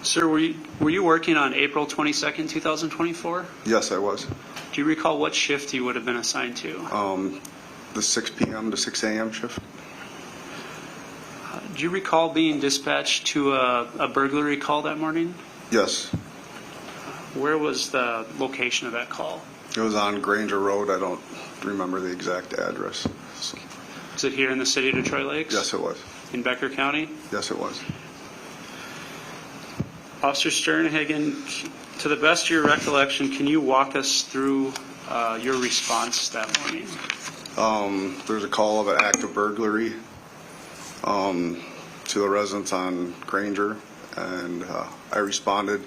Sir, were you working on April 22nd, 2024? Yes, I was. Do you recall what shift you would have been assigned to? The 6 p.m. to 6 a.m. shift. Do you recall being dispatched to a burglary call that morning? Yes. Where was the location of that call? It was on Granger Road. I don't remember the exact address. So, Is it here in the city of Detroit Lakes? yes, it was. In Becker County? Yes, it was. Officer Sternhagen, to the best of your recollection, can you walk us through your response that morning? There was a call of an active burglary to the residents on Granger, and I responded.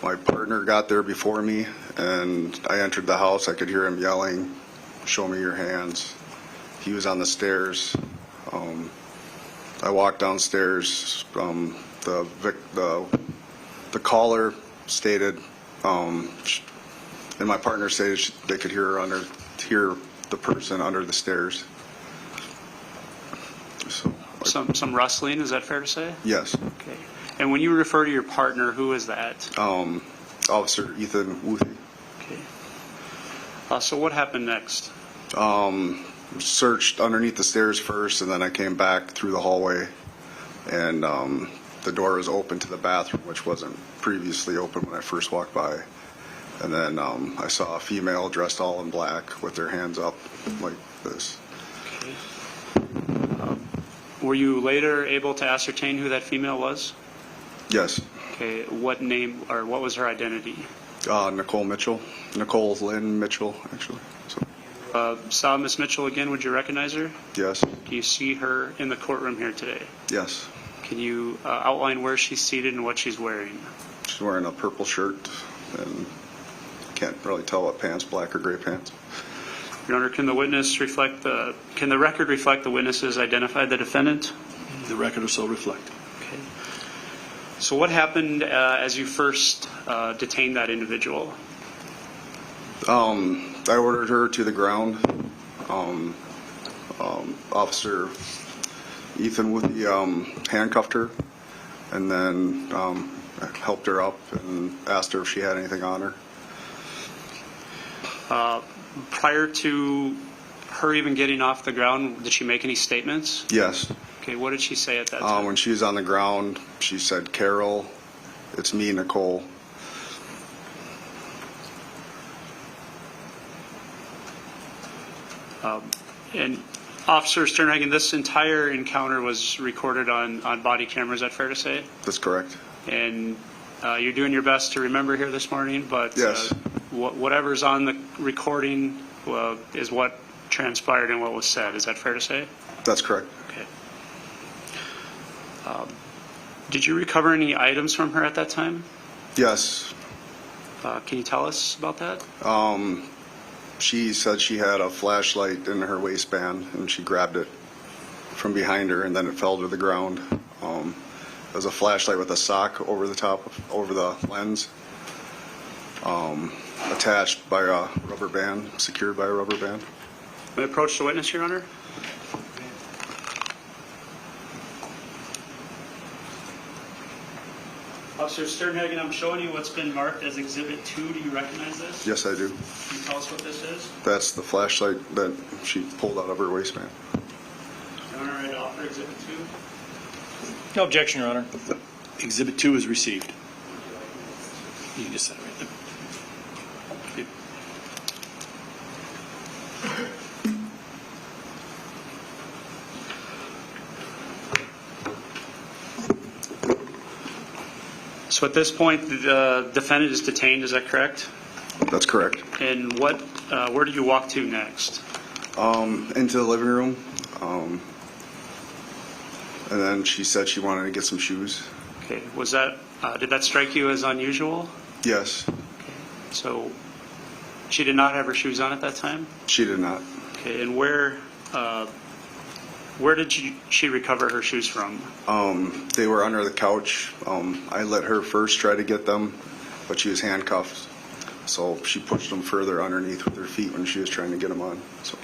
My partner got there before me, and I entered the house. I could hear him yelling, "Show me your hands." He was on the stairs. I walked downstairs. The caller stated, and my partner stated they could hear the person under the stairs. So, Some rustling, is that fair to say? yes. Okay. And when you refer to your partner, who is that? Officer Ethan Woothie. Okay. So what happened next? Searched underneath the stairs first, and then I came back through the hallway, and the door was open to the bathroom, which wasn't previously open when I first walked by. And then I saw a female dressed all in black with their hands up like this. Okay. Were you later able to ascertain who that female was? Yes. Okay. What name or what was her identity? Nicole Mitchell. Nicole Lynn Mitchell, actually. So, Saw Miss Mitchell again. Would you recognize her? yes. Do you see her in the courtroom here today? Yes. Can you outline where she's seated and what she's wearing? She's wearing a purple shirt, and can't really tell what pants, black or gray pants. Your Honor, can the record reflect the witnesses identified the defendant? The record will so reflect. Okay. So what happened as you first detained that individual? I ordered her to the ground. Officer Ethan Woothie handcuffed her, and then helped her up and asked her if she had anything on her. Prior to her even getting off the ground, did she make any statements? Yes. Okay, what did she say at that time? When she was on the ground, she said, "Carol, it's me, Nicole." And Officer Sternhagen, this entire encounter was recorded on body camera, is that fair to say? That's correct. And you're doing your best to remember here this morning, but Yes. Whatever's on the recording is what transpired and what was said. Is that fair to say? That's correct. Okay. Did you recover any items from her at that time? Yes. Can you tell us about that? She said she had a flashlight in her waistband, and she grabbed it from behind her, and then it fell to the ground. It was a flashlight with a sock over the lens, attached by a rubber band, secured by a rubber band. May I approach the witness, Your Honor? Officer Sternhagen, I'm showing you what's been marked as Exhibit 2. Do you recognize this? Yes, I do. Can you tell us what this is? That's the flashlight that she pulled out of her waistband. Your Honor, I'd offer Exhibit 2. No objection, Your Honor. Exhibit 2 is received. You can just set it right there. So at this point, the defendant is detained, is that correct? That's correct. And where did you walk to next? Into the living room, and then she said she wanted to get some shoes. Okay, was that, did that strike you as unusual? Yes. So she did not have her shoes on at that time? She did not. Okay, and where did she recover her shoes from? They were under the couch. I let her first try to get them, but she was handcuffed. So she pushed them further underneath with her feet when she was trying to get them on. So.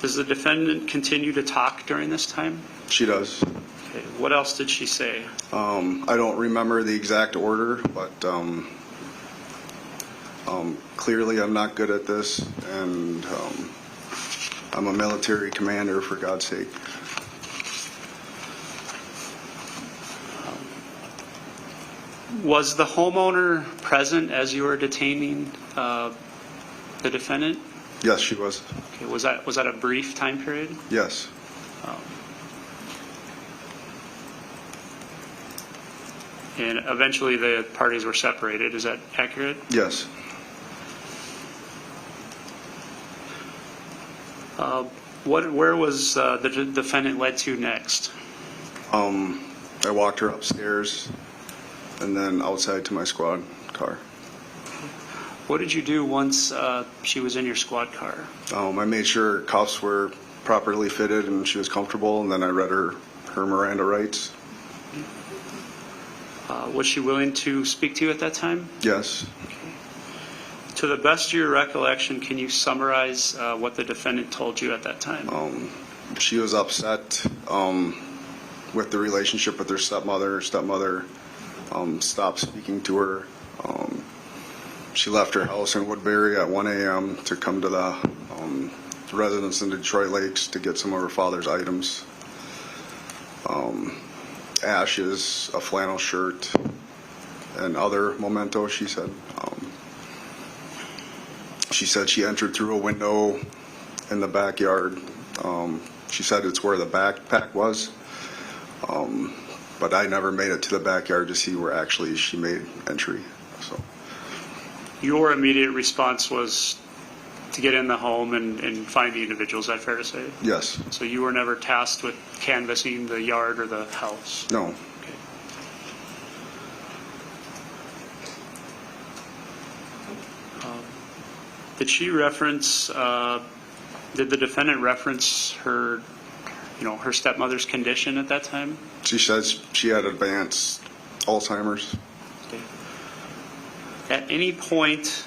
Does the defendant continue to talk during this time? She does. Okay. What else did she say? I don't remember the exact order, but clearly I'm not good at this, and I'm a military commander, for God's sake. Was the homeowner present as you were detaining the defendant? Yes, she was. Okay. Was that a brief time period? Yes. And eventually the parties were separated. Is that accurate? Yes. Where was the defendant led to next? I walked her upstairs and then outside to my squad car. What did you do once she was in your squad car? I made sure her cuffs were properly fitted and she was comfortable, and then I read her Miranda rights. Was she willing to speak to you at that time? Yes. To the best of your recollection, can you summarize what the defendant told you at that time? She was upset with the relationship with her stepmother. Her stepmother stopped speaking to her. She left her house in Woodbury at 1 a.m. to come to the residence in Detroit Lakes to get some of her father's items. Ashes, a flannel shirt, and other mementos, she said. She said she entered through a window in the backyard. She said it's where the backpack was. But I never made it to the backyard to see where actually she made entry. So Your immediate response was to get in the home and find the individual. Is that fair to say? yes. So you were never tasked with canvassing the yard or the house? No. Okay. Did she reference, did the defendant reference her, her stepmother's condition at that time? She says she had advanced Alzheimer's. Okay. At any point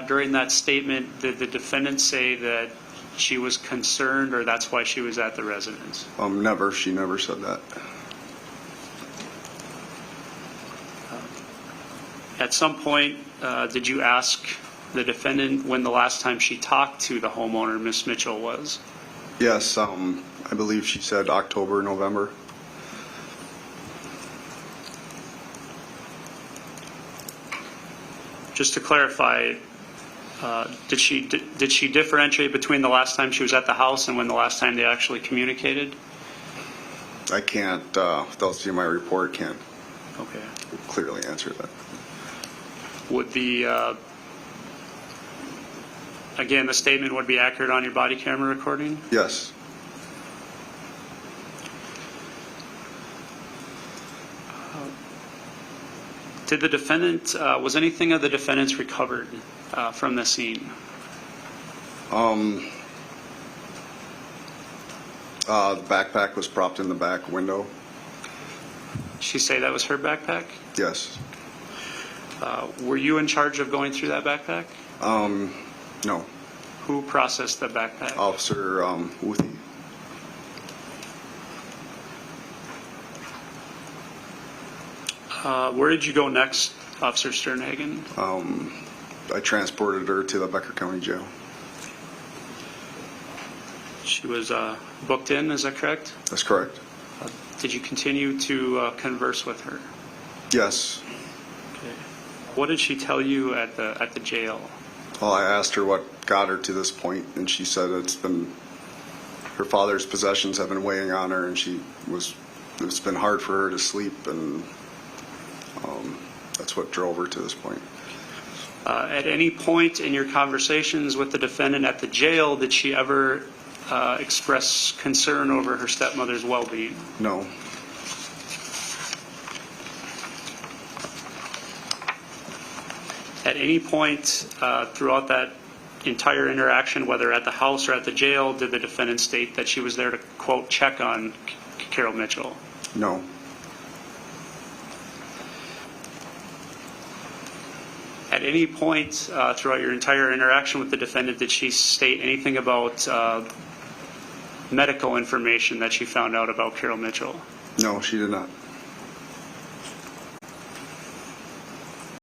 during that statement, did the defendant say that she was concerned or that's why she was at the residence? Never. She never said that. At some point, did you ask the defendant when the last time she talked to the homeowner, Miss Mitchell, was? Yes. I believe she said October, November. Just to clarify, did she differentiate between the last time she was at the house and when the last time they actually communicated? I can't, without seeing my report, can't Okay. clearly answer that. Would the again, the statement would be accurate on your body camera recording? Yes. Did the defendant, was anything of the defendant's recovered from the scene? The backpack was propped in the back window. Did she say that was her backpack? Yes. Were you in charge of going through that backpack? No. Who processed the backpack? Officer Woothie. Where did you go next, Officer Sternhagen? I transported her to the Becker County Jail. She was booked in, is that correct? That's correct. Did you continue to converse with her? Yes. Okay. What did she tell you at the jail? Well, I asked her what got her to this point, and she said it's been her father's possessions have been weighing on her, and it's been hard for her to sleep, and that's what drove her to this point. At any point in your conversations with the defendant at the jail, did she ever express concern over her stepmother's well-being? No. At any point throughout that entire interaction, whether at the house or at the jail, did the defendant state that she was there to, quote, check on Carol Mitchell? No. At any point throughout your entire interaction with the defendant, did she state anything about medical information that she found out about Carol Mitchell? No, she did not.